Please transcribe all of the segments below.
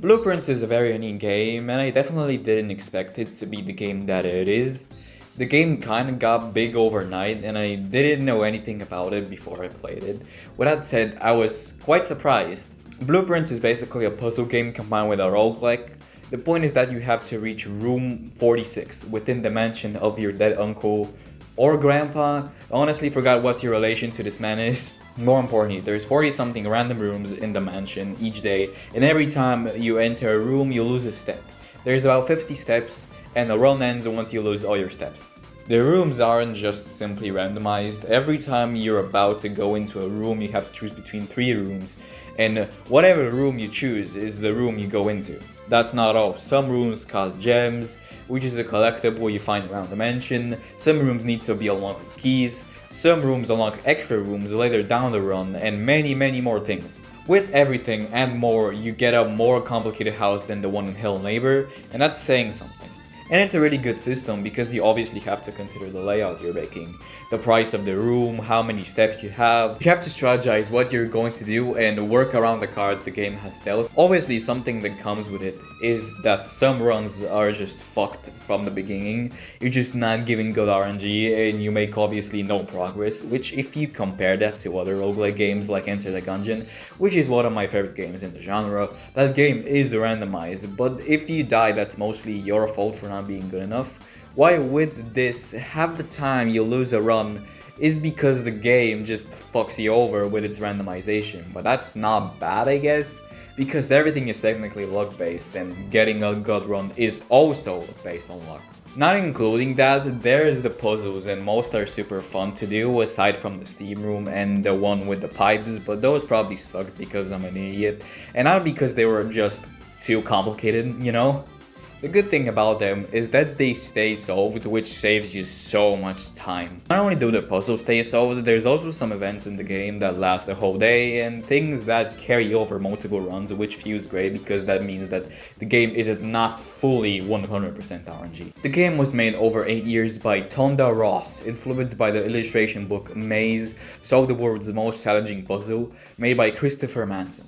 Blueprints is a very unique game, and I definitely didn't expect it to be the game that it is. The game kinda got big overnight, and I didn't know anything about it before I played it. With that said, I was quite surprised. Blueprints is basically a puzzle game combined with a roguelike. The point is that you have to reach room 46 within the mansion of your dead uncle or grandpa. I honestly forgot what your relation to this man is. More importantly, there's 40 something random rooms in the mansion each day, and every time you enter a room you lose a step. There's about 50 steps, and the run ends once you lose all your steps. The rooms aren't just simply randomized. Every time you're about to go into a room you have to choose between 3 rooms, and whatever room you choose is the room you go into. That's not all. Some rooms cost gems, which is a collectible you find around the mansion. Some rooms need to be unlocked with keys. Some rooms unlock extra rooms later down the run, and many more things. With everything and more, you get a more complicated house than the one in Hell Neighbor, and that's saying something. And it's a really good system because you obviously have to consider the layout you're making, the price of the room, how many steps you have. You have to strategize what you're going to do and work around the cards the game has dealt. Obviously, something that comes with it is that some runs are just fucked from the beginning. You're just not giving good RNG and you make obviously no progress, which if you compare that to other roguelike games like Enter the Gungeon, which is one of my favorite games in the genre, that game is randomized, but if you die that's mostly your fault for not being good enough. Why with this, half the time you lose a run is because the game just fucks you over with its randomization, but that's not bad I guess, because everything is technically luck based and getting a good run is also based on luck. Not including that, there's the puzzles and most are super fun to do aside from the steam room and the one with the pipes, but those probably sucked because I'm an idiot and not because they were just too complicated, you know? The good thing about them is that they stay solved, which saves you so much time. Not only do the puzzles stay solved, there's also some events in the game that last the whole day and things that carry over multiple runs, which feels great because that means that the game isn't not fully 100% RNG. The game was made over 8 years by Tonda Ross, influenced by the illustration book Maze, Solve the World's Most Challenging Puzzle, made by Christopher Manson.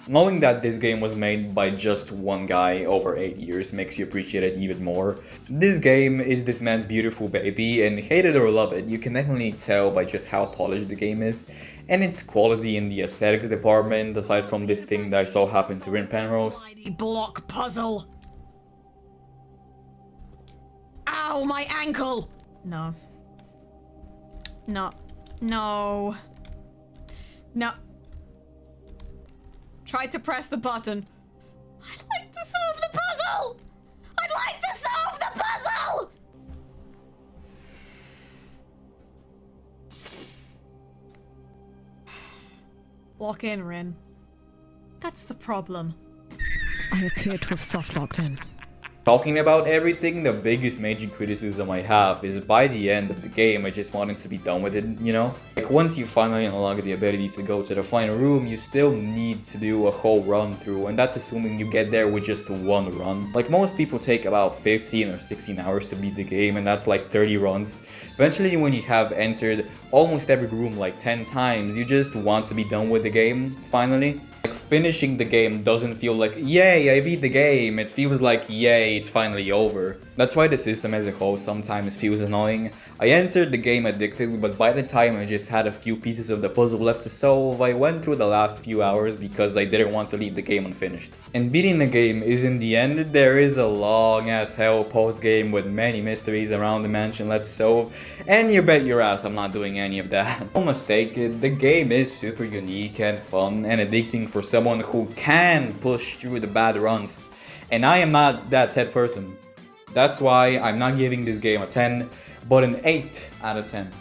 Knowing that this game was made by just one guy over 8 years makes you appreciate it even more. This game is this man's beautiful baby, and hate it or love it, you can definitely tell by just how polished the game is, and its quality in the aesthetics department, aside from this thing that I saw happen to Rin Penrose. Block puzzle. Ow, my ankle! No. No. No. No. Try to press the button. I'd like to solve the puzzle! I'd like to solve the puzzle! Lock in, Rin. That's the problem. I appear to have soft locked in. Talking about everything, the biggest major criticism I have is by the end of the game I just wanted to be done with it, you know? Like once you finally unlock the ability to go to the final room, you still need to do a whole run through, and that's assuming you get there with just one run. Like most people take about 15 or 16 hours to beat the game, and that's like 30 runs. Eventually when you have entered almost every room like 10 times, you just want to be done with the game, finally. Like finishing the game doesn't feel like, yay, I beat the game. It feels like, yay, it's finally over. That's why the system as a whole sometimes feels annoying. I entered the game addicted, but by the time I just had a few pieces of the puzzle left to solve, I went through the last few hours because I didn't want to leave the game unfinished. And beating the game is in the end, there is a long as hell post game with many mysteries around the mansion left to solve, and you bet your ass I'm not doing any of that. No mistake, the game is super unique and fun and addicting for someone who can push through the bad runs. And I am not that said person. That's why I'm not giving this game a 10, but an 8 out of 10.